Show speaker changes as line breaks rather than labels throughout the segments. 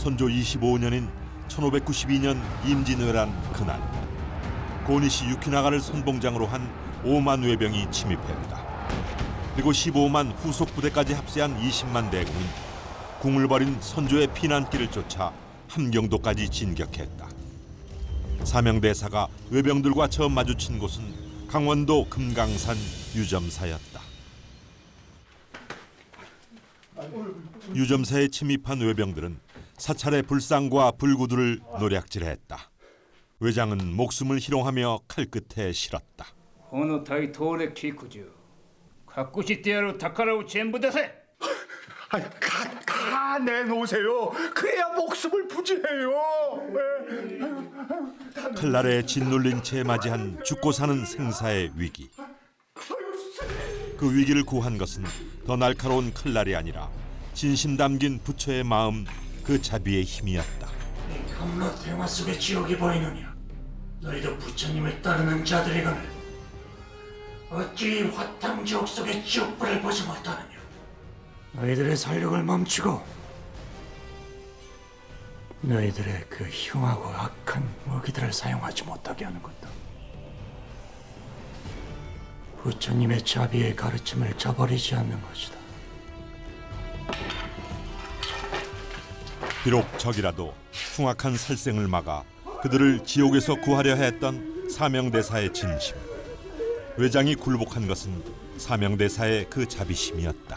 선조 25년인 1592년 임진왜란 그날 고니시 유키나가를 선봉장으로 한 5만 외병이 침입했다. 그리고 15만 후속 부대까지 합세한 20만 대군은 궁을 버린 선조의 피난길을 쫓아 함경도까지 진격했다. 사명대사가 외병들과 처음 마주친 곳은 강원도 금강산 유점사였다. 유점사에 침입한 외병들은 사찰의 불상과 불구들을 노략질했다. 외장은 목숨을 희롱하며 칼끝에 실었다.
この大東で聞くじゅ隠してやる宝を全部出せ.
다 내놓으세요. 그래야 목숨을 부지해요.
칼날에 짓눌린 채 맞이한 죽고 사는 생사의 위기. 그 위기를 구한 것은 더 날카로운 칼날이 아니라 진심 담긴 부처의 마음, 그 자비의 힘이었다.
감로 대화 속에 지옥이 보이느냐? 너희도 부처님을 따르는 자들이거늘 어찌 화탕지옥 속의 지옥불을 보지 못하느냐? 너희들의 살육을 멈추고 너희들의 그 흉하고 악한 무기들을 사용하지 못하게 하는 것도 부처님의 자비의 가르침을 저버리지 않는 것이다.
비록 적이라도 흉악한 살생을 막아 그들을 지옥에서 구하려 했던 사명대사의 진심. 외장이 굴복한 것은 사명대사의 그 자비심이었다.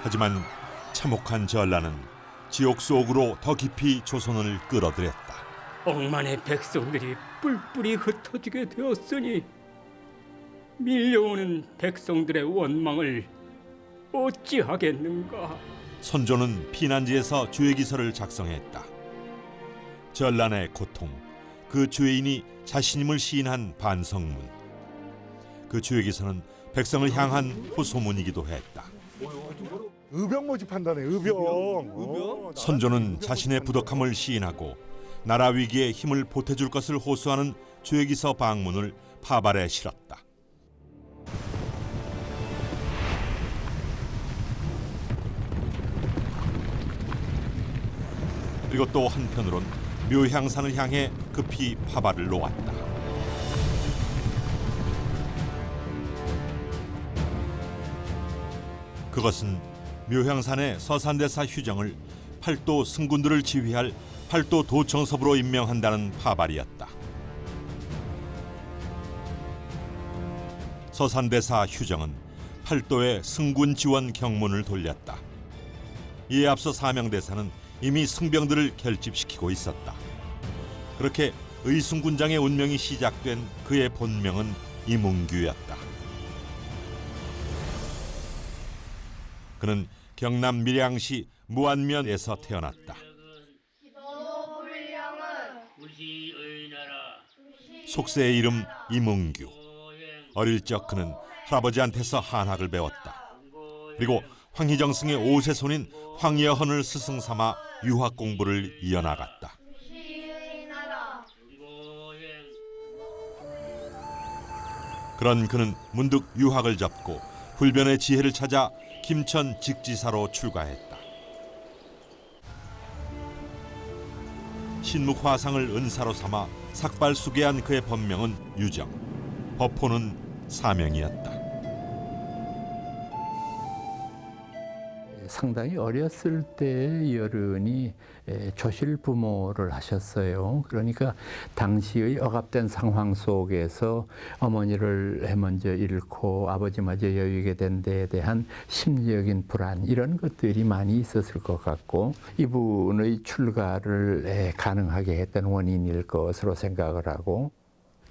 하지만 참혹한 전라는 지옥 속으로 더 깊이 조선을 끌어들였다.
억만의 백성들이 뿔뿔이 흩어지게 되었으니 밀려오는 백성들의 원망을 어찌하겠는가.
선조는 피난지에서 주의기서를 작성했다. 전란의 고통, 그 주인이 자신임을 시인한 반성문. 그 주의기서는 백성을 향한 호소문이기도 했다.
의병 모집한다네. 의병.
선조는 자신의 부덕함을 시인하고 나라 위기에 힘을 보태줄 것을 호소하는 주의기서 방문을 파발에 실었다. 그리고 또 한편으론 묘향산을 향해 급히 파발을 놓았다. 그것은 묘향산의 서산대사 휴정을 팔도 승군들을 지휘할 팔도 도청섭으로 임명한다는 파발이었다. 서산대사 휴정은 팔도에 승군 지원 경문을 돌렸다. 이에 앞서 사명대사는 이미 승병들을 결집시키고 있었다. 그렇게 의승군장의 운명이 시작된 그의 본명은 이문규였다. 그는 경남 밀양시 무안면에서 태어났다. 속세의 이름 이문규. 어릴 적 그는 할아버지한테서 한학을 배웠다. 그리고 황희정승의 5세 손인 황여헌을 스승 삼아 유학 공부를 이어나갔다. 그런 그는 문득 유학을 접고 불변의 지혜를 찾아 김천 직지사로 출가했다. 신묵화상을 은사로 삼아 삭발수계한 그의 법명은 유정, 법호는 사명이었다.
상당히 어렸을 때 여른이 조실 부모를 하셨어요. 그러니까 당시의 억압된 상황 속에서 어머니를 먼저 잃고 아버지마저 여유게 된 데에 대한 심리적인 불안, 이런 것들이 많이 있었을 것 같고, 이분의 출가를 가능하게 했던 원인일 것으로 생각을 하고,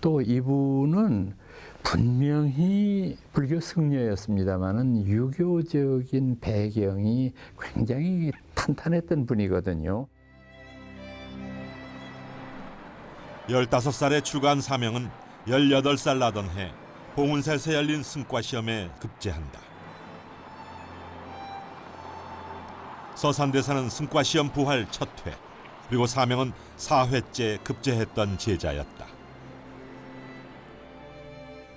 또 이분은 분명히 불교 승려였습니다마는 유교적인 배경이 굉장히 탄탄했던 분이거든요.
15살에 출가한 사명은 18살 나던 해 봉은사에서 열린 승과시험에 급제한다. 서산대사는 승과시험 부활 첫 회, 그리고 사명은 4회째 급제했던 제자였다.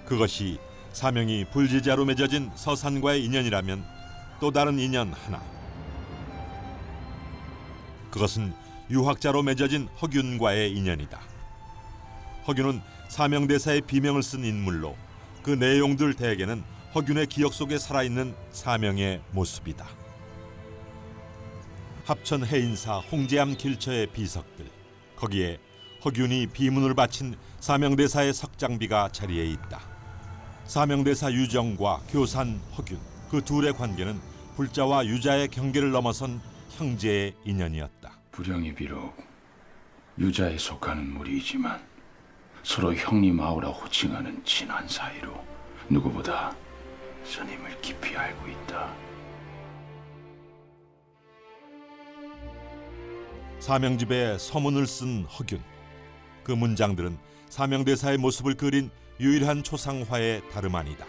그것이 사명이 불제자로 맺어진 서산과의 인연이라면 또 다른 인연 하나. 그것은 유학자로 맺어진 허균과의 인연이다. 허균은 사명대사의 비명을 쓴 인물로 그 내용들 대개는 허균의 기억 속에 살아있는 사명의 모습이다. 합천 해인사 홍제암 길처의 비석들, 거기에 허균이 비문을 바친 사명대사의 석장비가 자리에 있다. 사명대사 유정과 교산 허균, 그 둘의 관계는 불자와 유자의 경계를 넘어선 형제의 인연이었다.
불량이 비록 유자에 속하는 무리이지만 서로 형님 아우라 호칭하는 친한 사이로 누구보다 스님을 깊이 알고 있다.
사명집에 서문을 쓴 허균. 그 문장들은 사명대사의 모습을 그린 유일한 초상화의 다름 아니다.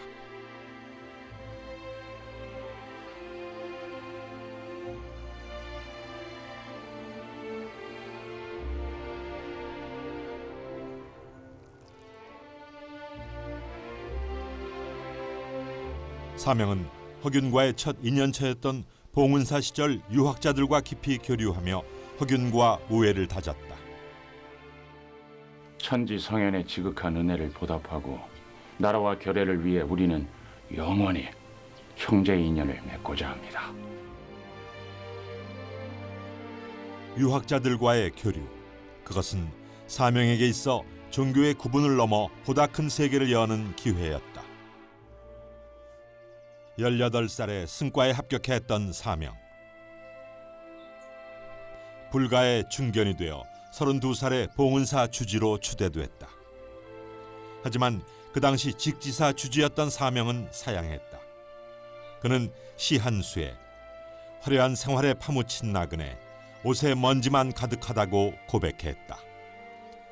사명은 허균과의 첫 인연처였던 봉은사 시절 유학자들과 깊이 교류하며 허균과 우애를 다졌다.
천지 성현의 지극한 은혜를 보답하고 나라와 결애를 위해 우리는 영원히 형제 인연을 맺고자 합니다.
유학자들과의 교류, 그것은 사명에게 있어 종교의 구분을 넘어 보다 큰 세계를 여는 기회였다. 18살에 승과에 합격했던 사명. 불가의 중견이 되어 32살에 봉은사 주지로 추대됐다. 하지만 그 당시 직지사 주지였던 사명은 사양했다. 그는 시 한 수에 화려한 생활에 파묻힌 나그네, 옷에 먼지만 가득하다고 고백했다.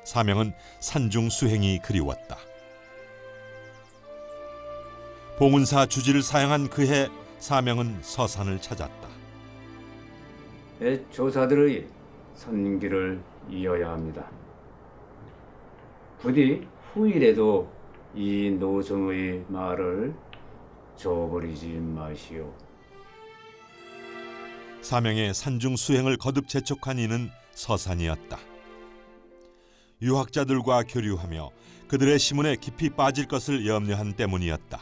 사명은 산중 수행이 그리웠다. 봉은사 주지를 사양한 그해 사명은 서산을 찾았다.
조사들의 선길을 이어야 합니다. 부디 후일에도 이 노정의 말을 저버리지 마시오.
사명의 산중 수행을 거듭 재촉한 이는 서산이었다. 유학자들과 교류하며 그들의 시문에 깊이 빠질 것을 염려한 때문이었다.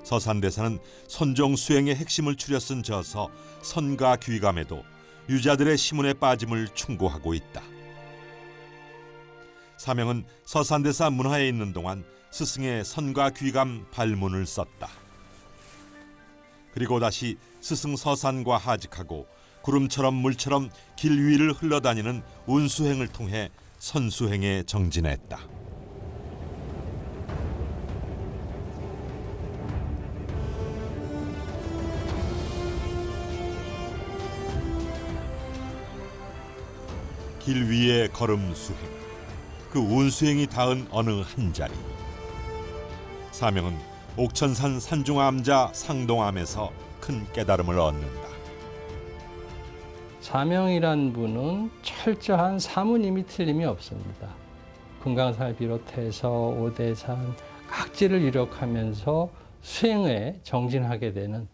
서산대사는 선종 수행의 핵심을 추려 쓴 저서 선가 귀감에도 유자들의 시문에 빠짐을 충고하고 있다. 사명은 서산대사 문화에 있는 동안 스승의 선가 귀감 발문을 썼다. 그리고 다시 스승 서산과 하직하고 구름처럼 물처럼 길 위를 흘러다니는 운수행을 통해 선수행에 정진했다. 길 위의 걸음 수행, 그 운수행이 닿은 어느 한 자리. 사명은 옥천산 산중암자 상동암에서 큰 깨달음을 얻는다.
사명이란 분은 철저한 사모님이 틀림이 없습니다. 금강산을 비롯해서 오대산 각지를 이력하면서 수행에 정진하게 되는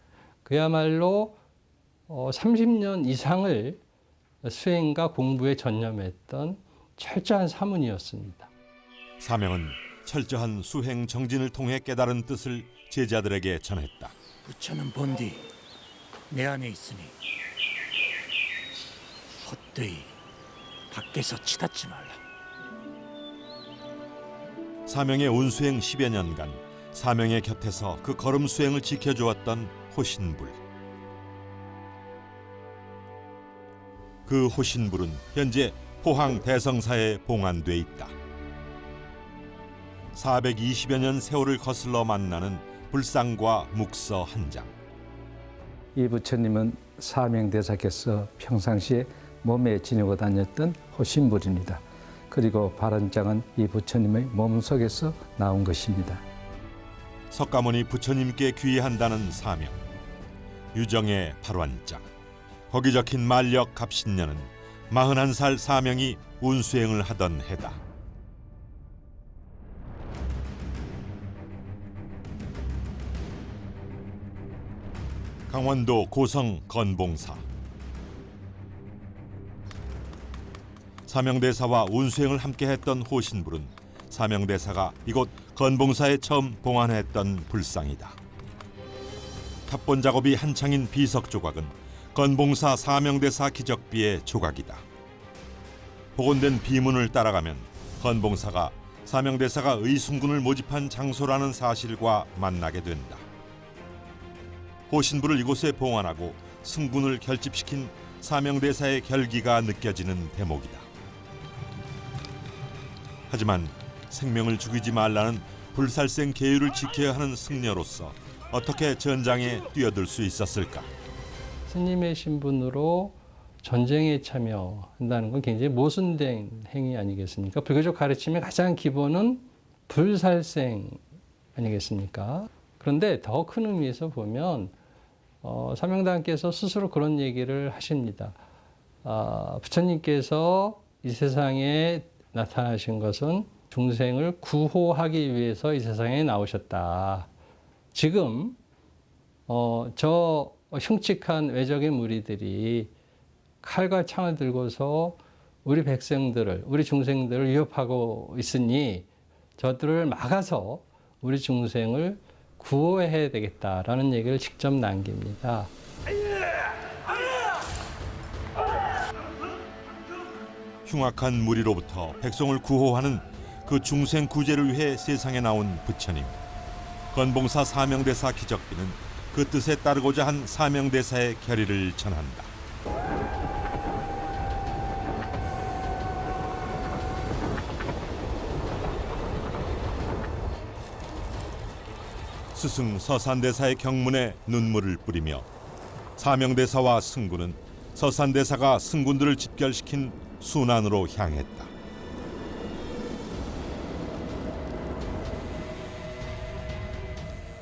그야말로 30년 이상을 수행과 공부에 전념했던 철저한 사문이었습니다.
사명은 철저한 수행 정진을 통해 깨달은 뜻을 제자들에게 전했다.
부처는 본디 내 안에 있으니 헛되이 밖에서 치닫지 말라.
사명의 운수행 10여 년간 사명의 곁에서 그 걸음 수행을 지켜주었던 호신불. 그 호신불은 현재 포항 대성사에 봉안돼 있다. 420여 년 세월을 거슬러 만나는 불상과 묵서 한 장.
이 부처님은 사명대사께서 평상시에 몸에 지니고 다녔던 호신불입니다. 그리고 바른장은 이 부처님의 몸속에서 나온 것입니다.
석가모니 부처님께 귀의한다는 사명, 유정의 발환장, 거기 적힌 만력 갑신년은 41살 사명이 운수행을 하던 해다. 강원도 고성 건봉사. 사명대사와 운수행을 함께했던 호신불은 사명대사가 이곳 건봉사에 처음 봉안했던 불상이다. 탑본 작업이 한창인 비석 조각은 건봉사 사명대사 기적비의 조각이다. 복원된 비문을 따라가면 건봉사가 사명대사가 의순군을 모집한 장소라는 사실과 만나게 된다. 호신부를 이곳에 봉안하고 승군을 결집시킨 사명대사의 결기가 느껴지는 대목이다. 하지만 생명을 죽이지 말라는 불살생 계율을 지켜야 하는 승려로서 어떻게 전장에 뛰어들 수 있었을까?
스님의 신분으로 전쟁에 참여한다는 건 굉장히 모순된 행위 아니겠습니까? 불교적 가르침의 가장 기본은 불살생 아니겠습니까? 그런데 더 큰 의미에서 보면 사명단께서 스스로 그런 얘기를 하십니다. 부처님께서 이 세상에 나타나신 것은 중생을 구호하기 위해서 이 세상에 나오셨다. 지금 저 흉측한 외적의 무리들이 칼과 창을 들고서 우리 백성들을, 우리 중생들을 위협하고 있으니 저들을 막아서 우리 중생을 구호해야 되겠다라는 얘기를 직접 남깁니다.
흉악한 무리로부터 백성을 구호하는 그 중생 구제를 위해 세상에 나온 부처님. 건봉사 사명대사 기적비는 그 뜻에 따르고자 한 사명대사의 결의를 전한다. 스승 서산대사의 경문에 눈물을 뿌리며 사명대사와 승군은 서산대사가 승군들을 집결시킨 순안으로 향했다.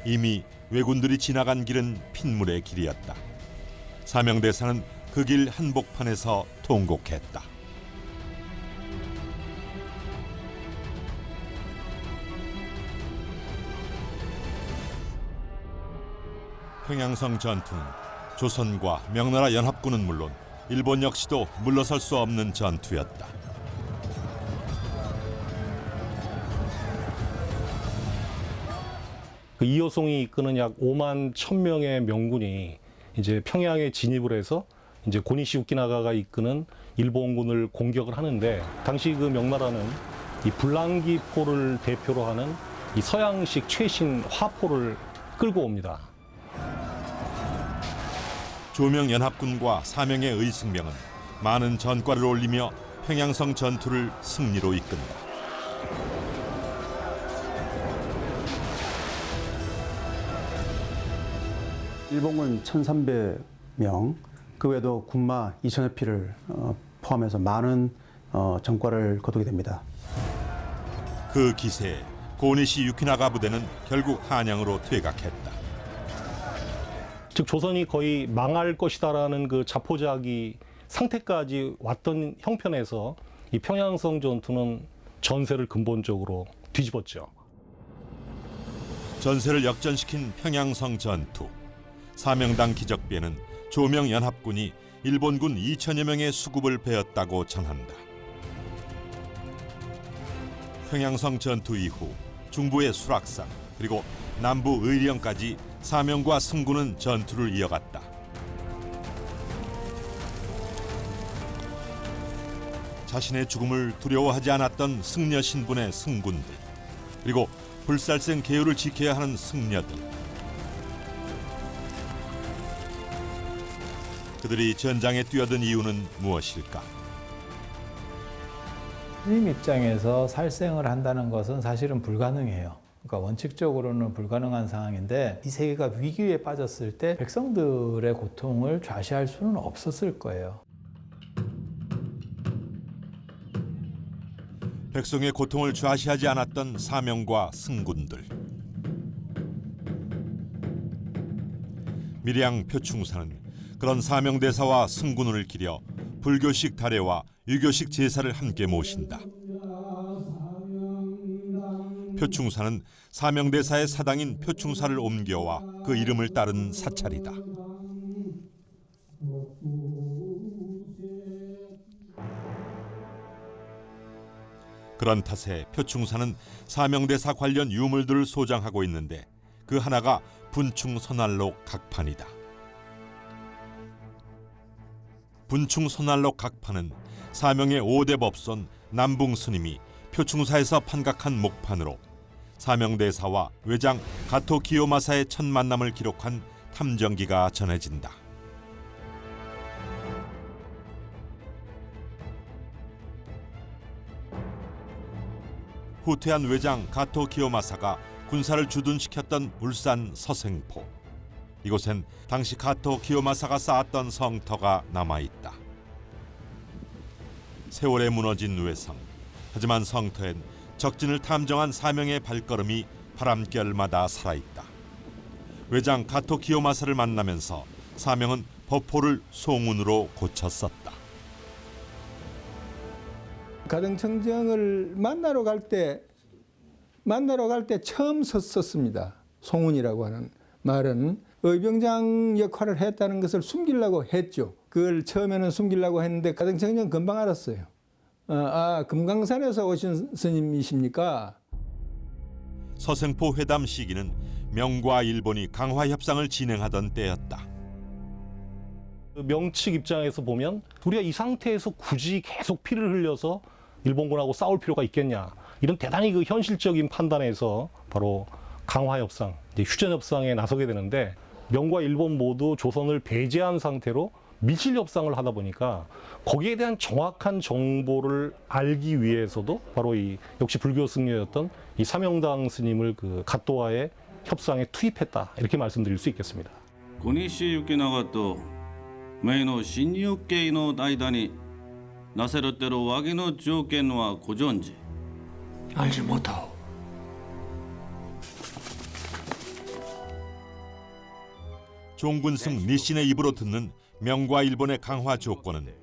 이미 왜군들이 지나간 길은 핏물의 길이었다. 사명대사는 그 길 한복판에서 통곡했다. 평양성 전투는 조선과 명나라 연합군은 물론 일본 역시도 물러설 수 없는 전투였다.
그 이호송이 이끄는 약 5만 1,000명의 명군이 이제 평양에 진입을 해서 이제 고니시 우키나가가 이끄는 일본군을 공격을 하는데, 당시 그 명나라는 이 불랑기포를 대표로 하는 이 서양식 최신 화포를 끌고 옵니다.
조명 연합군과 사명의 의승병은 많은 전과를 올리며 평양성 전투를 승리로 이끈다.
일본군 1,300명, 그 외에도 군마 2,000여 피를 포함해서 많은 전과를 거두게 됩니다.
그 기세에 고니시 유키나가 부대는 결국 한양으로 퇴각했다.
즉 조선이 거의 망할 것이다라는 그 자포자기 상태까지 왔던 형편에서 이 평양성 전투는 전세를 근본적으로 뒤집었죠.
전세를 역전시킨 평양성 전투. 사명당 기적비에는 조명 연합군이 일본군 2,000여 명의 수급을 베었다고 전한다. 평양성 전투 이후 중부의 수락산 그리고 남부 의령까지 사명과 승군은 전투를 이어갔다. 자신의 죽음을 두려워하지 않았던 승려 신분의 승군들, 그리고 불살생 계율을 지켜야 하는 승려들. 그들이 전장에 뛰어든 이유는 무엇일까?
스님 입장에서 살생을 한다는 것은 사실은 불가능해요. 그러니까 원칙적으로는 불가능한 상황인데, 이 세계가 위기에 빠졌을 때 백성들의 고통을 좌시할 수는 없었을 거예요.
백성의 고통을 좌시하지 않았던 사명과 승군들. 밀양 표충사는 그런 사명대사와 승군을 기려 불교식 달회와 유교식 제사를 함께 모신다. 표충사는 사명대사의 사당인 표충사를 옮겨와 그 이름을 따른 사찰이다. 그런 탓에 표충사는 사명대사 관련 유물들을 소장하고 있는데 그 하나가 분충선활록 각판이다. 분충선활록 각판은 사명의 5대 법손 남붕스님이 표충사에서 판각한 목판으로 사명대사와 외장 가토 기요마사의 첫 만남을 기록한 탐정기가 전해진다. 후퇴한 외장 가토 기요마사가 군사를 주둔시켰던 울산 서생포. 이곳엔 당시 가토 기요마사가 쌓았던 성터가 남아있다. 세월에 무너진 외성. 하지만 성터엔 적진을 탐정한 사명의 발걸음이 바람결마다 살아있다. 외장 가토 기요마사를 만나면서 사명은 법호를 송운으로 고쳤었다.
가등청정을 만나러 갈 때 처음 썼습니다. 송운이라고 하는 말은 의병장 역할을 했다는 것을 숨기려고 했죠. 그걸 처음에는 숨기려고 했는데 가등청정 금방 알았어요. 금강산에서 오신 스님이십니까?
서생포 회담 시기는 명과 일본이 강화 협상을 진행하던 때였다.
명 측 입장에서 보면 우리가 이 상태에서 굳이 계속 피를 흘려서 일본군하고 싸울 필요가 있겠냐, 이런 대단히 그 현실적인 판단에서 바로 강화 협상, 휴전 협상에 나서게 되는데, 명과 일본 모두 조선을 배제한 상태로 밀실 협상을 하다 보니까 거기에 대한 정확한 정보를 알기 위해서도 바로 이 역시 불교 승려였던 이 사명당 스님을 그 가토와의 협상에 투입했다, 이렇게 말씀드릴 수 있겠습니다.
고니시 유키나가と名の侵入系の間になせるてるわけの条件はご存知?
알지 못하오.
종군승 니신의 입으로 듣는 명과 일본의 강화 조건은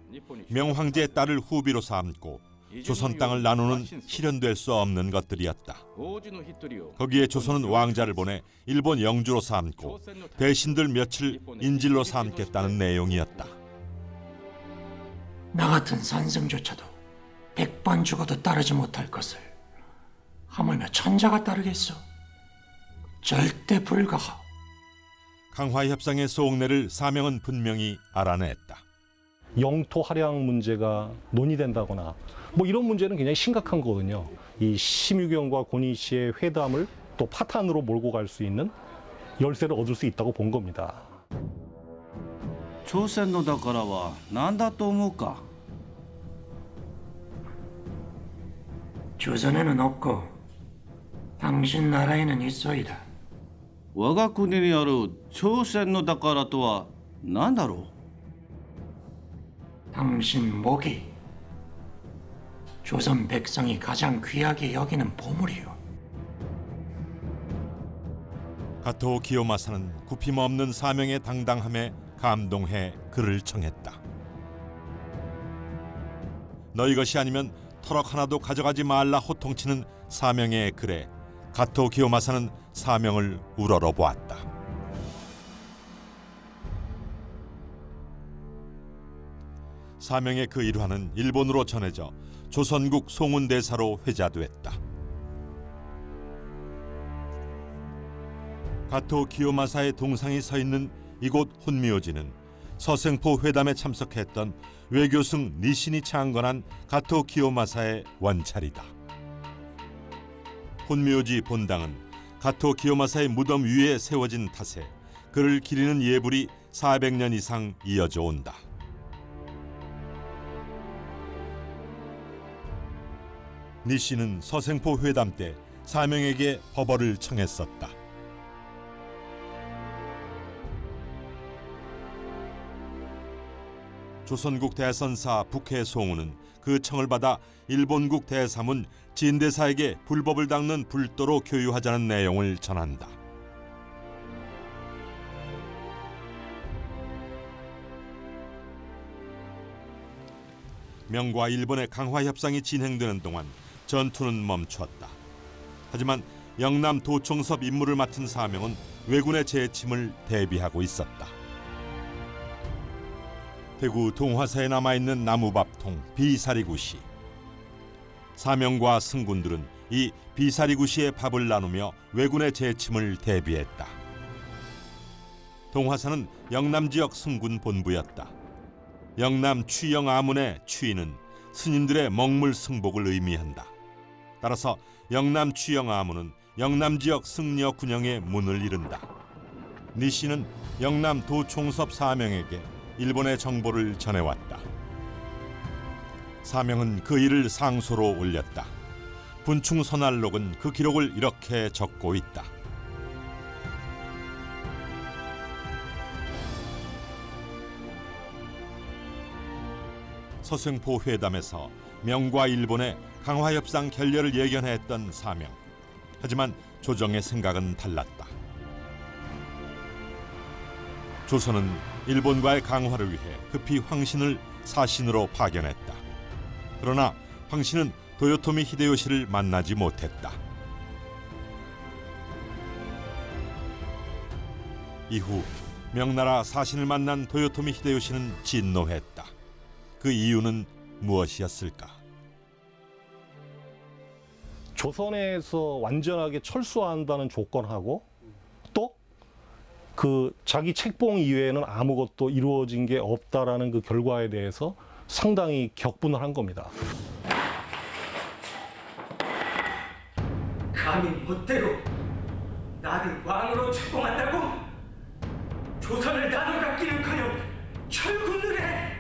명황제의 딸을 후비로 삼고 조선 땅을 나누는 실현될 수 없는 것들이었다. 거기에 조선은 왕자를 보내 일본 영주로 삼고 대신들 며칠 인질로 삼겠다는 내용이었다.
나 같은 산성조차도 100번 죽어도 따르지 못할 것을 하물며 천자가 따르겠소? 절대 불가하오.
강화 협상의 속내를 사명은 분명히 알아냈다.
영토 할양 문제가 논의된다거나 뭐 이런 문제는 굉장히 심각한 거거든요. 이 심유경과 고니시의 회담을 또 파탄으로 몰고 갈 수 있는 열쇠를 얻을 수 있다고 본 겁니다.
조선의宝は何だと思うか?
조선에는 없고 당신 나라에는 있어이다.
我が国にある朝鮮の宝とは何だろう?
당신 목이 조선 백성이 가장 귀하게 여기는 보물이요.
가토 기요마사는 굽힘없는 사명의 당당함에 감동해 글을 청했다. 너희 것이 아니면 터럭 하나도 가져가지 말라 호통치는 사명의 글에 가토 기요마사는 사명을 우러러 보았다. 사명의 그 일화는 일본으로 전해져 조선국 송운대사로 회자됐다. 가토 기요마사의 동상이 서 있는 이곳 혼미오지는 서생포 회담에 참석했던 외교승 니신이 창건한 가토 기요마사의 원찰이다. 혼미오지 본당은 가토 기요마사의 무덤 위에 세워진 탓에 그를 기리는 예불이 400년 이상 이어져 온다. 니신은 서생포 회담 때 사명에게 법어를 청했었다. 조선국 대선사 북해 송우는 그 청을 받아 일본국 대사문 진대사에게 불법을 닦는 불도로 교유하자는 내용을 전한다. 명과 일본의 강화 협상이 진행되는 동안 전투는 멈추었다. 하지만 영남 도총섭 임무를 맡은 사명은 왜군의 재침을 대비하고 있었다. 대구 동화사에 남아있는 나무밥통 비사리구시. 사명과 승군들은 이 비사리구시의 밥을 나누며 왜군의 재침을 대비했다. 동화사는 영남 지역 승군 본부였다. 영남 취영 아문의 취는 스님들의 먹물 승복을 의미한다. 따라서 영남 취영 아문은 영남 지역 승려 군영의 문을 이룬다. 니씨는 영남 도총섭 사명에게 일본의 정보를 전해왔다. 사명은 그 일을 상소로 올렸다. 분충선알록은 그 기록을 이렇게 적고 있다. 서승포 회담에서 명과 일본의 강화협상 결렬을 예견했던 사명. 하지만 조정의 생각은 달랐다. 조선은 일본과의 강화를 위해 급히 황신을 사신으로 파견했다. 그러나 황신은 도요토미 히데요시를 만나지 못했다. 이후 명나라 사신을 만난 도요토미 히데요시는 진노했다. 그 이유는 무엇이었을까?
조선에서 완전하게 철수한다는 조건하고 또 그 자기 책봉 이외에는 아무것도 이루어진 게 없다라는 그 결과에 대해서 상당히 격분을 한 겁니다.
감히 멋대로 나를 왕으로 책봉한다고? 조선을 나눠갖기는커녕 철군을 해!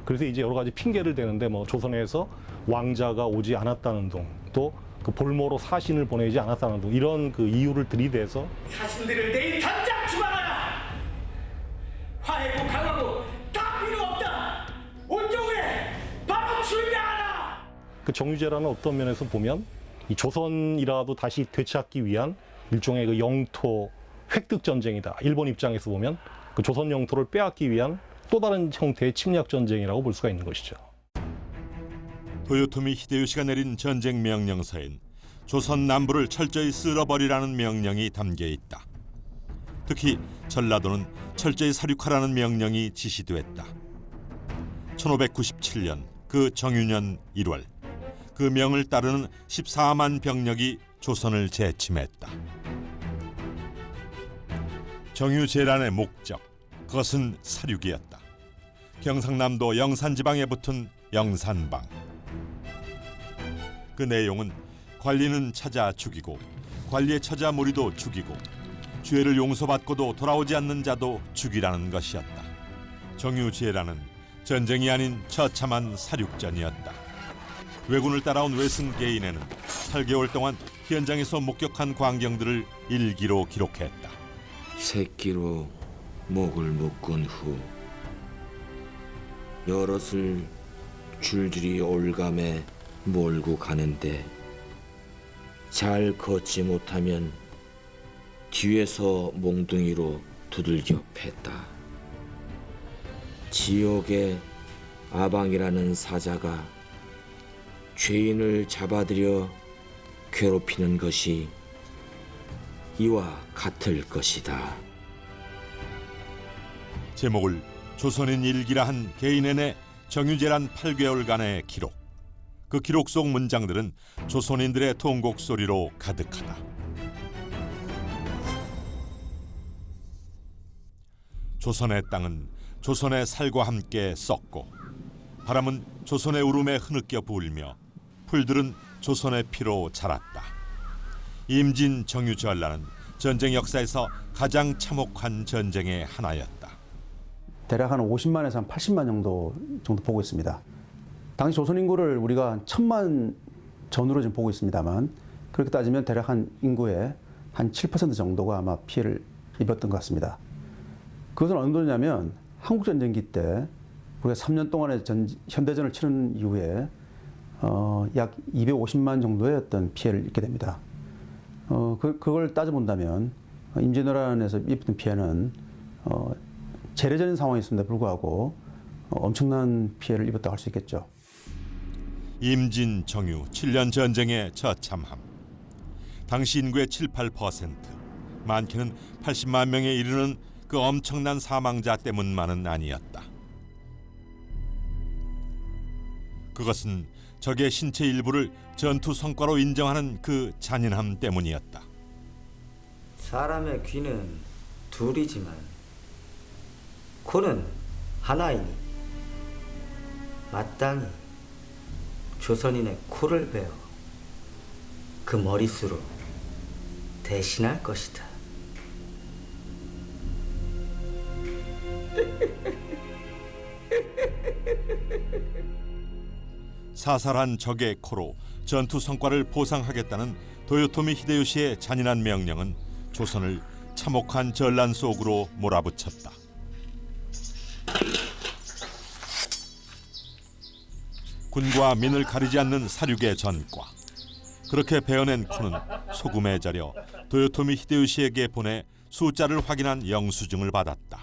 그래서 이제 여러 가지 핑계를 대는데 뭐 조선에서 왕자가 오지 않았다는 등 또 그 볼모로 사신을 보내지 않았다는 등 이런 그 이유를 들이대서
사신들을 내일 당장 추방하라! 화해고 강하고 다 필요 없다! 온종을 해! 바로 출가하라!
그 정유재라는 어떤 면에서 보면 이 조선이라도 다시 되찾기 위한 일종의 그 영토 획득 전쟁이다. 일본 입장에서 보면 그 조선 영토를 빼앗기 위한 또 다른 형태의 침략 전쟁이라고 볼 수가 있는 것이죠.
도요토미 히데요시가 내린 전쟁 명령서엔 조선 남부를 철저히 쓸어버리라는 명령이 담겨 있다. 특히 전라도는 철저히 사륙하라는 명령이 지시됐다. 1597년 그 정유년 1월 그 명을 따르는 14만 병력이 조선을 재침했다. 정유재란의 목적, 그것은 사륙이었다. 경상남도 영산지방에 붙은 영산방. 그 내용은 관리는 찾아 죽이고 관리에 찾아 무리도 죽이고 죄를 용서받고도 돌아오지 않는 자도 죽이라는 것이었다. 정유재란은 전쟁이 아닌 처참한 사륙전이었다. 왜군을 따라온 외승계인에는 8개월 동안 현장에서 목격한 광경들을 일기로 기록했다.
새끼로 목을 묶은 후 여럿을 줄줄이 올감에 몰고 가는데 잘 걷지 못하면 뒤에서 몽둥이로 두들겨 팼다. 지옥의 아방이라는 사자가 죄인을 잡아들여 괴롭히는 것이 이와 같을 것이다.
제목을 조선인 일기라 한 개인의 정유재란 8개월간의 기록. 그 기록 속 문장들은 조선인들의 통곡 소리로 가득하다. 조선의 땅은 조선의 살과 함께 썩고 바람은 조선의 울음에 흐느껴 불며 풀들은 조선의 피로 자랐다. 임진 정유전라는 전쟁 역사에서 가장 참혹한 전쟁의 하나였다.
대략 한 50만에서 한 80만 정도 보고 있습니다. 당시 조선 인구를 우리가 한 1000만 전후로 지금 보고 있습니다만 그렇게 따지면 대략 한 인구의 한 7% 정도가 아마 피해를 입었던 것 같습니다. 그것은 어느 정도냐면 한국전쟁기 때 우리가 3년 동안의 현대전을 치른 이후에 약 250만 정도의 어떤 피해를 입게 됩니다. 그걸 따져본다면 임진왜란에서 입은 피해는 재래전인 상황이었음에도 불구하고 엄청난 피해를 입었다고 할 수 있겠죠.
임진 정유 7년 전쟁의 처참함. 당시 인구의 7, 8%, 많게는 80만 명에 이르는 그 엄청난 사망자 때문만은 아니었다. 그것은 적의 신체 일부를 전투 성과로 인정하는 그 잔인함 때문이었다.
사람의 귀는 둘이지만 코는 하나이니 마땅히 조선인의 코를 베어 그 머릿수로 대신할 것이다.
사살한 적의 코로 전투 성과를 보상하겠다는 도요토미 히데요시의 잔인한 명령은 조선을 참혹한 전란 속으로 몰아붙였다. 군과 민을 가리지 않는 사륙의 전과. 그렇게 베어낸 코는 소금에 절여 도요토미 히데요시에게 보내 숫자를 확인한 영수증을 받았다.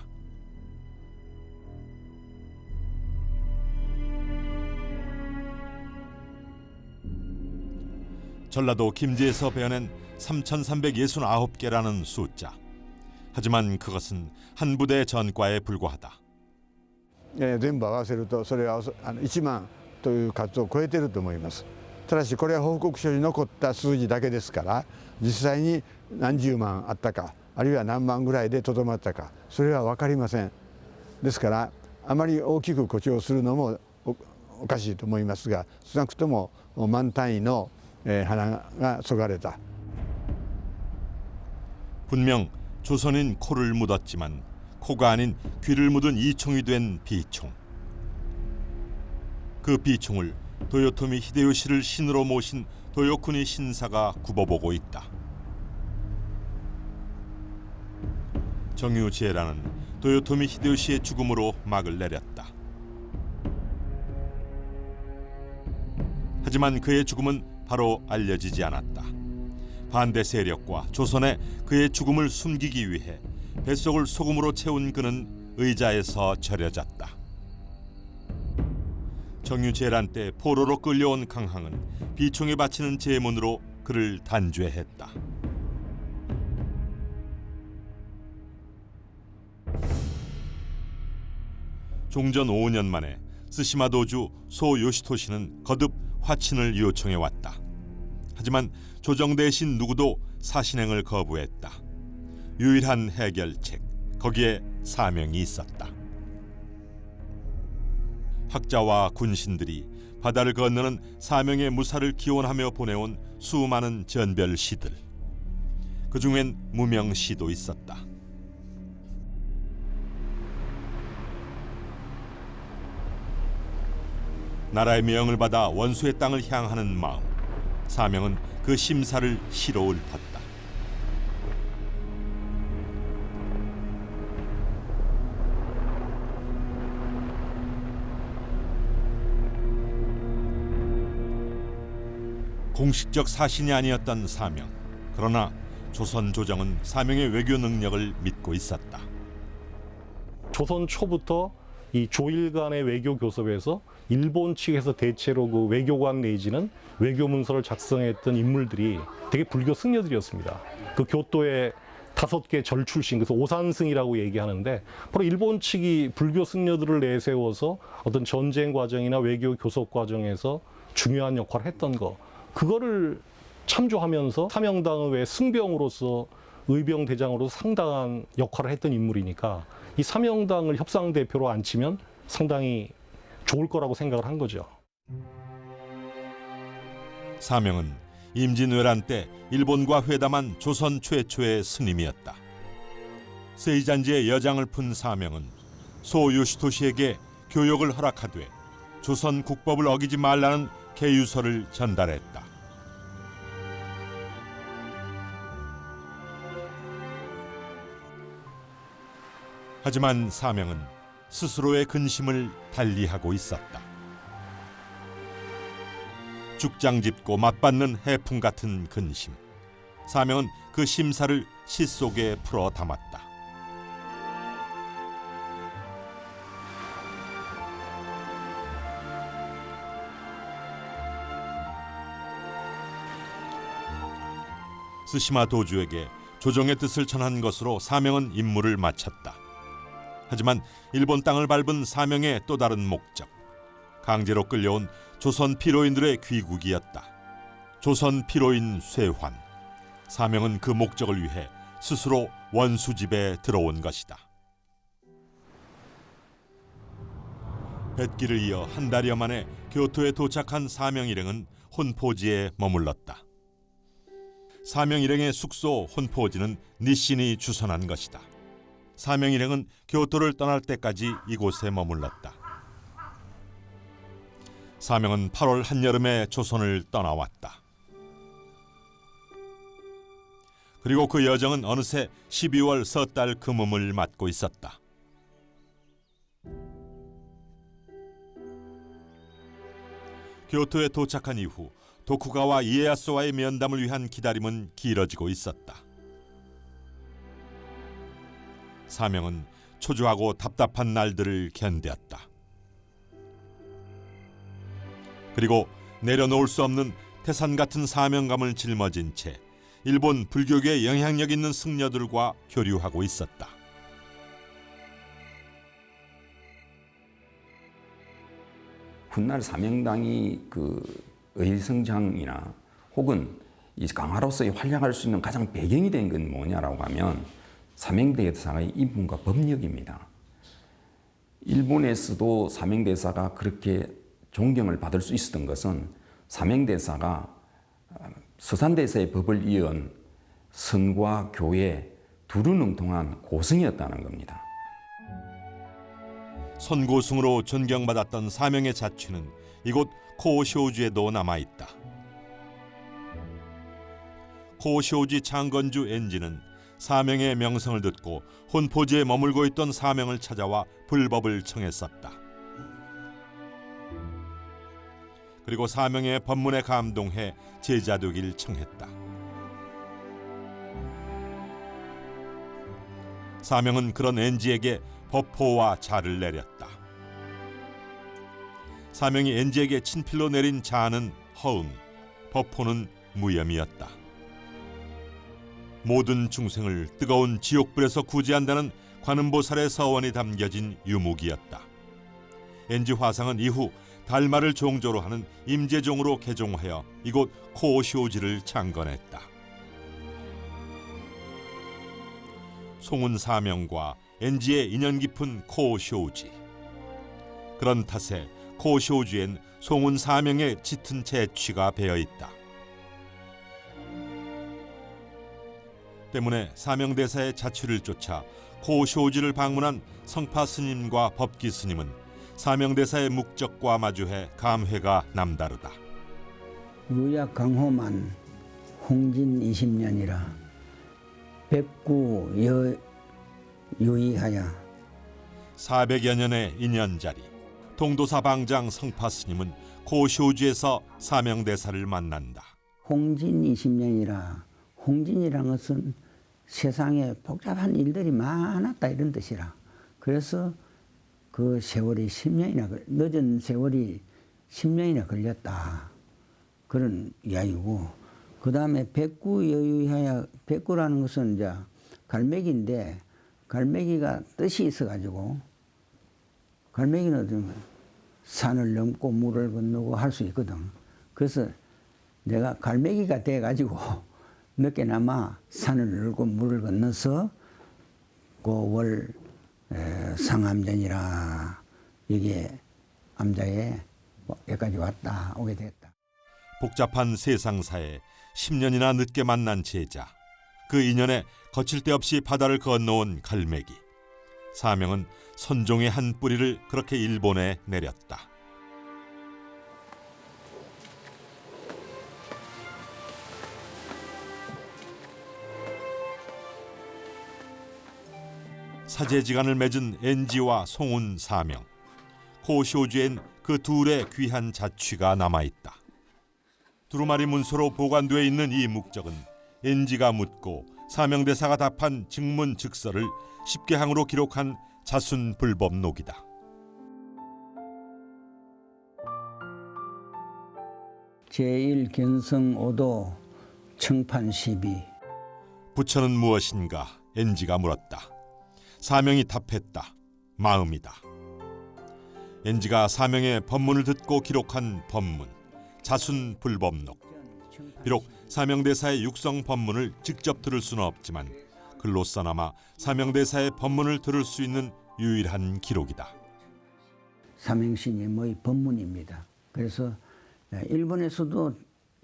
전라도 김제에서 베어낸 3,369개라는 숫자. 하지만 그것은 한 부대 전과에 불과하다.
全部合わせるとそれは1万という数を超えていると思います。ただしこれは報告書に残った数字だけですから、実際に何十万あったか、あるいは何万ぐらいでとどまったか、それは分かりません。ですからあまり大きく誇張するのもおかしいと思いますが、少なくとも万単位の花がそがれた。
분명 조선인 코를 묻었지만 코가 아닌 귀를 묻은 이총이 된 비총. 그 비총을 도요토미 히데요시를 신으로 모신 도요쿠니 신사가 굽어보고 있다. 정유지혜라는 도요토미 히데요시의 죽음으로 막을 내렸다. 하지만 그의 죽음은 바로 알려지지 않았다. 반대 세력과 조선에 그의 죽음을 숨기기 위해 뱃속을 소금으로 채운 그는 의자에서 절여졌다. 정유재란 때 포로로 끌려온 강항은 비총에 바치는 제문으로 그를 단죄했다. 종전 5년 만에 스시마 도주 소 요시토시는 거듭 화친을 요청해 왔다. 하지만 조정 대신 누구도 사신행을 거부했다. 유일한 해결책, 거기에 사명이 있었다. 학자와 군신들이 바다를 건너는 사명의 무사를 기원하며 보내온 수많은 전별 시들. 그 중엔 무명 시도 있었다. 나라의 명을 받아 원수의 땅을 향하는 마음. 사명은 그 심사를 시로 읊었다. 공식적 사신이 아니었던 사명. 그러나 조선 조정은 사명의 외교 능력을 믿고 있었다.
조선 초부터 이 조일 간의 외교 교섭에서 일본 측에서 대체로 그 외교관 내지는 외교 문서를 작성했던 인물들이 되게 불교 승려들이었습니다. 그 교토의 5개 절 출신, 그래서 오산승이라고 얘기하는데 바로 일본 측이 불교 승려들을 내세워서 어떤 전쟁 과정이나 외교 교섭 과정에서 중요한 역할을 했던 거, 그거를 참조하면서 사명당의 외 승병으로서 의병대장으로 상당한 역할을 했던 인물이니까 이 사명당을 협상 대표로 앉히면 상당히 좋을 거라고 생각을 한 거죠.
사명은 임진왜란 때 일본과 회담한 조선 최초의 스님이었다. 세이잔지의 여장을 푼 사명은 소 요시토시에게 교역을 허락하되 조선 국법을 어기지 말라는 계유서를 전달했다. 하지만 사명은 스스로의 근심을 달리하고 있었다. 죽장 짚고 맞받는 해풍 같은 근심. 사명은 그 심사를 시 속에 풀어 담았다. 스시마 도주에게 조정의 뜻을 전한 것으로 사명은 임무를 마쳤다. 하지만 일본 땅을 밟은 사명의 또 다른 목적, 강제로 끌려온 조선 피로인들의 귀국이었다. 조선 피로인 쇠환. 사명은 그 목적을 위해 스스로 원수집에 들어온 것이다. 뱃길을 이어 한 달여 만에 교토에 도착한 사명 일행은 혼포지에 머물렀다. 사명 일행의 숙소 혼포지는 니신이 주선한 것이다. 사명 일행은 교토를 떠날 때까지 이곳에 머물렀다. 사명은 8월 한여름에 조선을 떠나왔다. 그리고 그 여정은 어느새 12월 섣달 금음을 맞고 있었다. 교토에 도착한 이후 도쿠가와 이에야스와의 면담을 위한 기다림은 길어지고 있었다. 사명은 초조하고 답답한 날들을 견뎠다. 그리고 내려놓을 수 없는 태산 같은 사명감을 짊어진 채 일본 불교계에 영향력 있는 승려들과 교류하고 있었다.
훗날 사명당이 그 의성장이나 혹은 이 강화로서의 활약할 수 있는 가장 배경이 된 건 뭐냐라고 하면 사명대사의 인품과 법력입니다. 일본에서도 사명대사가 그렇게 존경을 받을 수 있었던 것은 사명대사가 서산대사의 법을 이은 선과 교회 두루능통한 고승이었다는 겁니다.
선고승으로 존경받았던 사명의 자취는 이곳 코쇼우지에도 남아있다. 코쇼우지 창건주 엔지는 사명의 명성을 듣고 혼포지에 머물고 있던 사명을 찾아와 불법을 청했었다. 그리고 사명의 법문에 감동해 제자되길 청했다. 사명은 그런 엔지에게 법호와 자를 내렸다. 사명이 엔지에게 친필로 내린 자는 허응, 법호는 무염이었다. 모든 중생을 뜨거운 지옥불에서 구제한다는 관음보살의 서원이 담겨진 유목이었다. 엔지 화상은 이후 달마를 종조로 하는 임재종으로 개종하여 이곳 코쇼우지를 창건했다. 송은 사명과 엔지의 인연 깊은 코쇼우지. 그런 탓에 코쇼우지엔 송은 사명의 짙은 재취가 배어있다. 때문에 사명대사의 자취를 쫓아 코쇼우지를 방문한 성파 스님과 법기 스님은 사명대사의 묵적과 마주해 감회가 남다르다.
유약 강호만 홍진 20년이라 백구 유의하여
400여 년의 인연자리 동도사 방장 성파 스님은 코쇼우지에서 사명대사를 만난다.
홍진 20년이라 홍진이란 것은 세상에 복잡한 일들이 많았다 이런 뜻이라. 그래서 그 세월이 10년이나 늦은 세월이 10년이나 걸렸다 그런 이야기고, 그 다음에 백구여유하여, 백구라는 것은 이제 갈매기인데 갈매기가 뜻이 있어가지고, 갈매기는 좀 산을 넘고 물을 건너고 할 수 있거든. 그래서 내가 갈매기가 돼가지고 늦게나마 산을 넘고 물을 건너서 고월 상암전이라 이게 암자에 여기까지 왔다 오게 됐다.
복잡한 세상사에 10년이나 늦게 만난 제자, 그 인연에 거칠 데 없이 바다를 건너온 갈매기. 사명은 선종의 한 뿌리를 그렇게 일본에 내렸다. 사제지간을 맺은 엔지와 송운 사명. 코쇼우지엔 그 둘의 귀한 자취가 남아있다. 두루마리 문서로 보관되어 있는 이 묵적은 엔지가 묻고 사명대사가 답한 증문즉서를 십계항으로 기록한 자순불법록이다.
제1견성오도 청판12.
부처는 무엇인가? 엔지가 물었다. 사명이 답했다. 마음이다. 엔지가 사명의 법문을 듣고 기록한 법문, 자순불법록. 비록 사명대사의 육성 법문을 직접 들을 수는 없지만 글로써나마 사명대사의 법문을 들을 수 있는 유일한 기록이다.
사명스님의 법문입니다. 그래서 일본에서도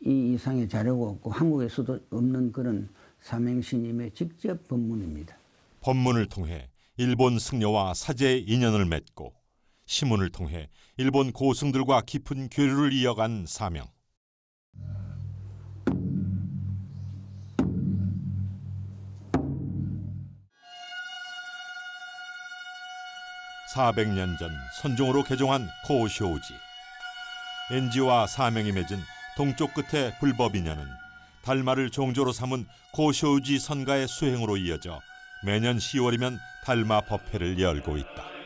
이 이상의 자료가 없고 한국에서도 없는 그런 사명스님의 직접 법문입니다.
법문을 통해 일본 승려와 사제의 인연을 맺고 시문을 통해 일본 고승들과 깊은 교류를 이어간 사명. (400년) 전 선종으로 개종한 고쇼우지. 엔지와 사명이 맺은 동쪽 끝의 불법 인연은 달마를 종조로 삼은 고쇼우지 선가의 수행으로 이어져 매년 10월이면 달마 법회를 열고 있다.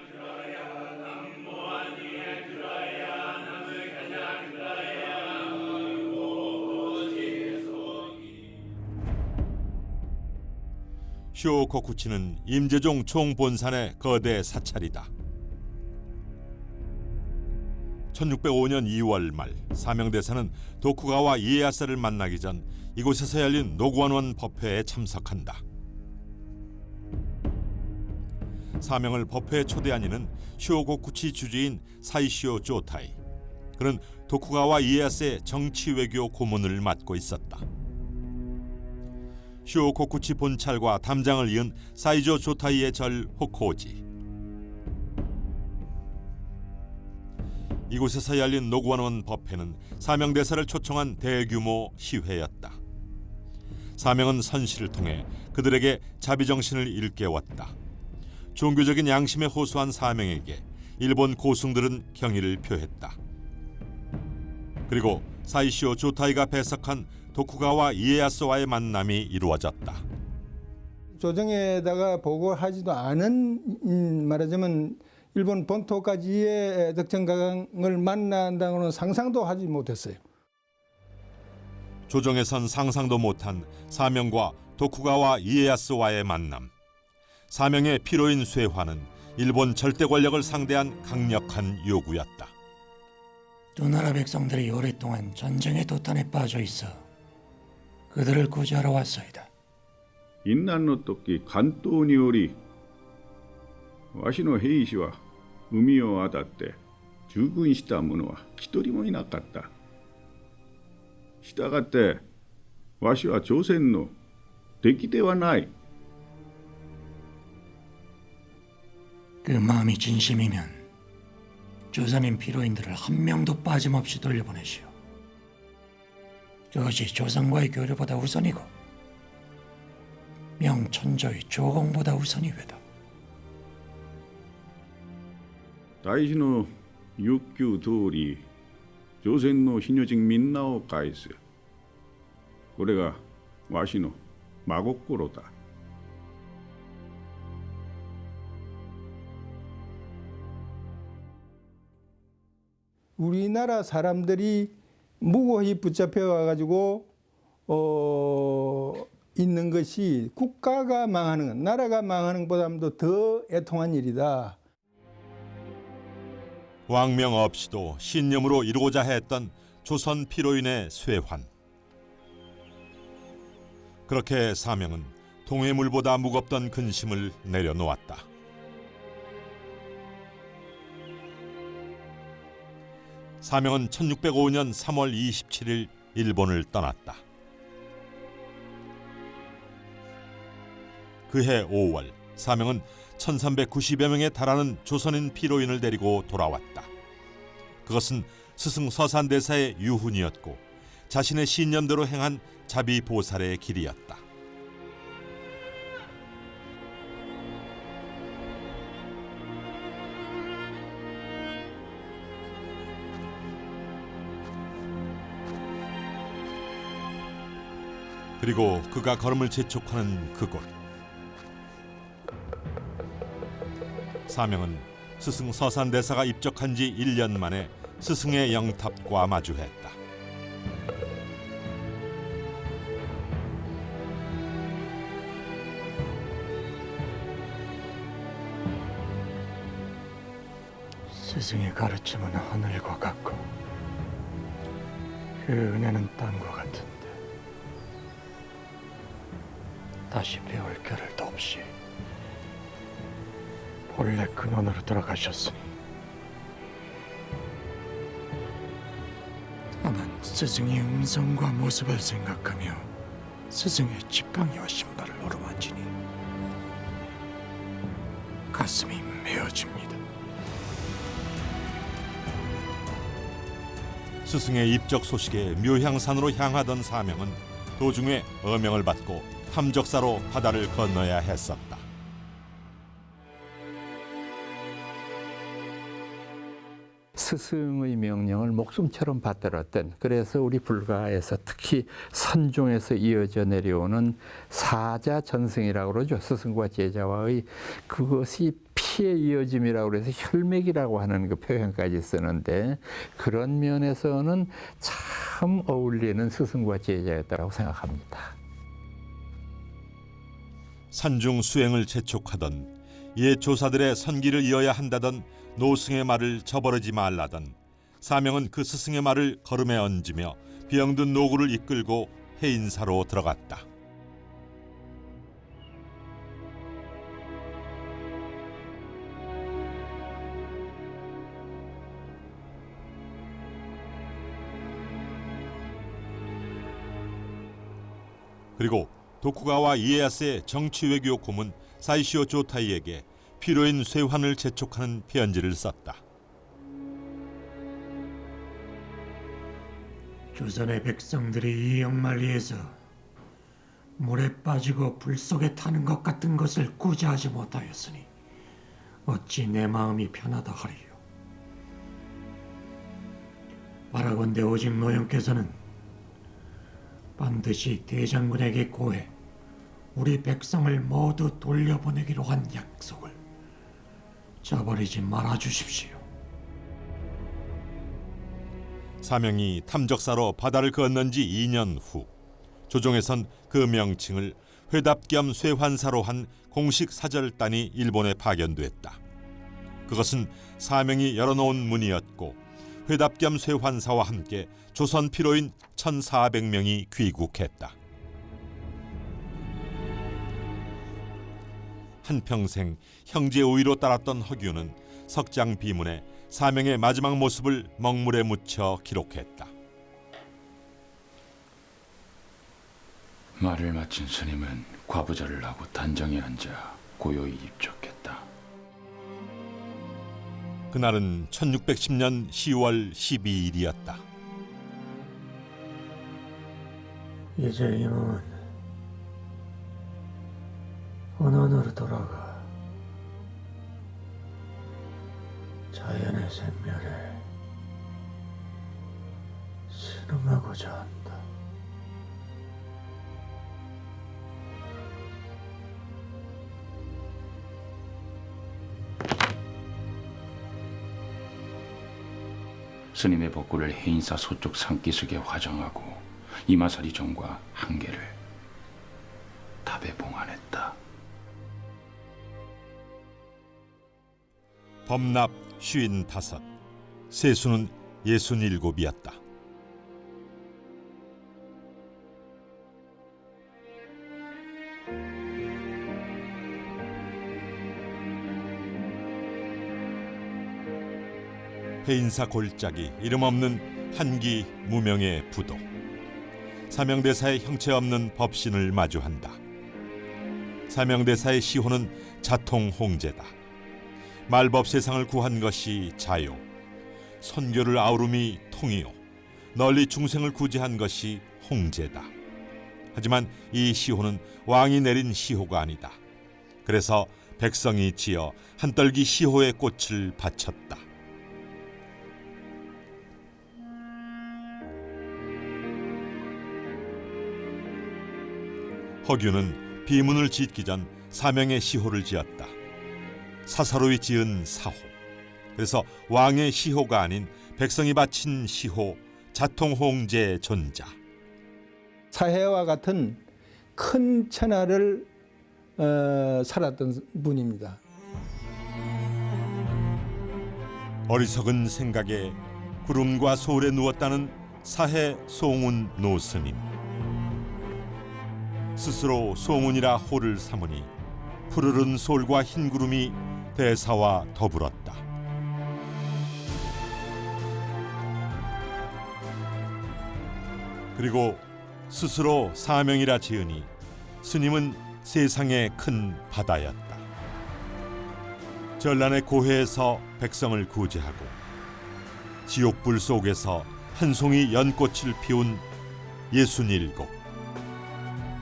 쇼코쿠치는 임재종 총본산의 거대 사찰이다. 1605년 2월 말 사명대사는 도쿠가와 이에야스를 만나기 전 이곳에서 열린 노관원 법회에 참석한다. 사명을 법회에 초대한 이는 쇼코쿠치 주지인 사이시오 조타이. 그는 도쿠가와 이에야스의 정치 외교 고문을 맡고 있었다. 쇼코쿠치 본찰과 담장을 이은 사이조 조타이의 절 호코지. 이곳에서 열린 노관원 법회는 사명대사를 초청한 대규모 시회였다. 사명은 선시를 통해 그들에게 자비정신을 일깨웠다. 종교적인 양심에 호소한 사명에게 일본 고승들은 경의를 표했다. 그리고 사이시오 조타이가 배석한 도쿠가와 이에야스와의 만남이 이루어졌다.
조정에다가 보고하지도 않은 말하자면 일본 본토까지의 덕정가강을 만난다고는 상상도 하지 못했어요.
조정에선 상상도 못한 사명과 도쿠가와 이에야스와의 만남. 사명의 피로인 쇠화는 일본 절대 권력을 상대한 강력한 요구였다.
두 나라 백성들이 오랫동안 전쟁의 도탄에 빠져 있어 그들을 구제하러 왔소이다.
淫乱の時関東によりわしの兵士は海を渡って従軍した者は一人もいなかった。したがってわしは朝鮮の敵ではない。
그 마음이 진심이면 조선인 피로인들을 한 명도 빠짐없이 돌려보내시오. 그것이 조선과의 교류보다 우선이고 명천조의 조공보다 우선이외다.
大使の欲求通り朝鮮の日女人みんなを返す。これがわしの真心だ。
우리나라 사람들이 무고히 붙잡혀 가지고 있는 것이 국가가 망하는 것, 나라가 망하는 것보다도 더 애통한 일이다.
왕명 없이도 신념으로 이루고자 했던 조선 피로인의 쇠환. 그렇게 사명은 동해물보다 무겁던 근심을 내려놓았다. 사명은 1605년 3월 27일 일본을 떠났다. 그해 5월 사명은 1390여 명에 달하는 조선인 피로인을 데리고 돌아왔다. 그것은 스승 서산대사의 유훈이었고 자신의 신념대로 행한 자비보살의 길이었다. 그리고 그가 걸음을 재촉하는 그곳. 사명은 스승 서산대사가 입적한 지 1년 만에 스승의 영탑과 마주했다.
스승의 가르침은 하늘과 같고 그 은혜는 땅과 같은데 다시 배울 겨를도 없이 본래 근원으로 돌아가셨으니 나는 스승의 음성과 모습을 생각하며 스승의 지팡이와 신발을 어루만지니 가슴이 메어집니다.
스승의 입적 소식에 묘향산으로 향하던 사명은 도중에 어명을 받고 탐적사로 바다를 건너야 했었다.
스승의 명령을 목숨처럼 받들었던, 그래서 우리 불가에서 특히 선종에서 이어져 내려오는 사자 전승이라고 그러죠. 스승과 제자와의 그것이 피의 이어짐이라고 그래서 혈맥이라고 하는 그 표현까지 쓰는데, 그런 면에서는 참 어울리는 스승과 제자였다고 생각합니다.
산중 수행을 재촉하던 옛 조사들의 선기를 이어야 한다던 노승의 말을 저버리지 말라던 사명은 그 스승의 말을 걸음에 얹으며 병든 노구를 이끌고 해인사로 들어갔다. 그리고 도쿠가와 이에야스의 정치외교 고문 사이시오 조타이에게 필요인 쇠환을 재촉하는 편지를 썼다.
조선의 백성들이 이 역만리에서 물에 빠지고 불 속에 타는 것 같은 것을 구제하지 못하였으니 어찌 내 마음이 편하다 하리요. 바라건대 오직 노영께서는 반드시 대장군에게 고해 우리 백성을 모두 돌려보내기로 한 약속을 저버리지 말아주십시오.
사명이 탐적사로 바다를 건넌 지 2년 후 조정에선 그 명칭을 회답 겸 쇠환사로 한 공식 사절단이 일본에 파견됐다. 그것은 사명이 열어놓은 문이었고 회답 겸 쇠환사와 함께 조선 피로인 1,400명이 귀국했다. 한평생 형제 우위로 따랐던 허규는 석장 비문에 사명의 마지막 모습을 먹물에 묻혀 기록했다.
말을 마친 스님은 과부절을 하고 단정에 앉아 고요히 입적했다.
그날은 1610년 10월 12일이었다.
이제 이 몸은 원원으로 돌아가 자연의 샘멸에 신음하고자 한다.
스님의 복구를 해인사 서쪽 산기슭에 화정하고 이마사리 정과 한 개를 탑에 봉안했다.
범납 55, 세수는 67이었다. 해인사 골짜기 이름 없는 한기 무명의 부도. 사명대사의 형체 없는 법신을 마주한다. 사명대사의 시호는 자통홍제다. 말법 세상을 구한 것이 자요. 선교를 아우름이 통이요. 널리 중생을 구제한 것이 홍제다. 하지만 이 시호는 왕이 내린 시호가 아니다. 그래서 백성이 지어 한떨기 시호의 꽃을 바쳤다. 허규는 비문을 짓기 전 사명의 시호를 지었다. 사사로이 지은 사호. 그래서 왕의 시호가 아닌 백성이 바친 시호 자통홍제 존자.
사해와 같은 큰 천하를 살았던 분입니다.
어리석은 생각에 구름과 소울에 누웠다는 사해 송운 노스님. 스스로 송운이라 호를 삼으니 푸르른 소울과 흰 구름이 대사와 더불었다. 그리고 스스로 사명이라 지으니 스님은 세상의 큰 바다였다. 전란의 고해에서 백성을 구제하고 지옥불 속에서 한 송이 연꽃을 피운 67,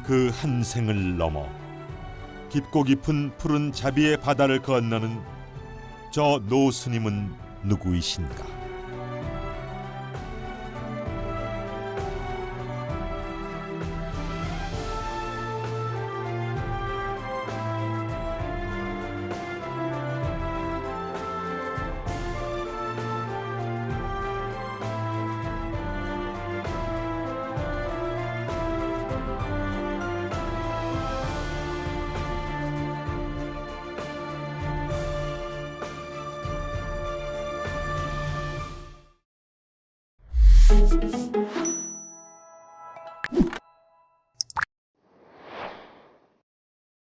그 한 생을 넘어 깊고 깊은 푸른 자비의 바다를 건너는 저 노스님은 누구이신가?
Thank you.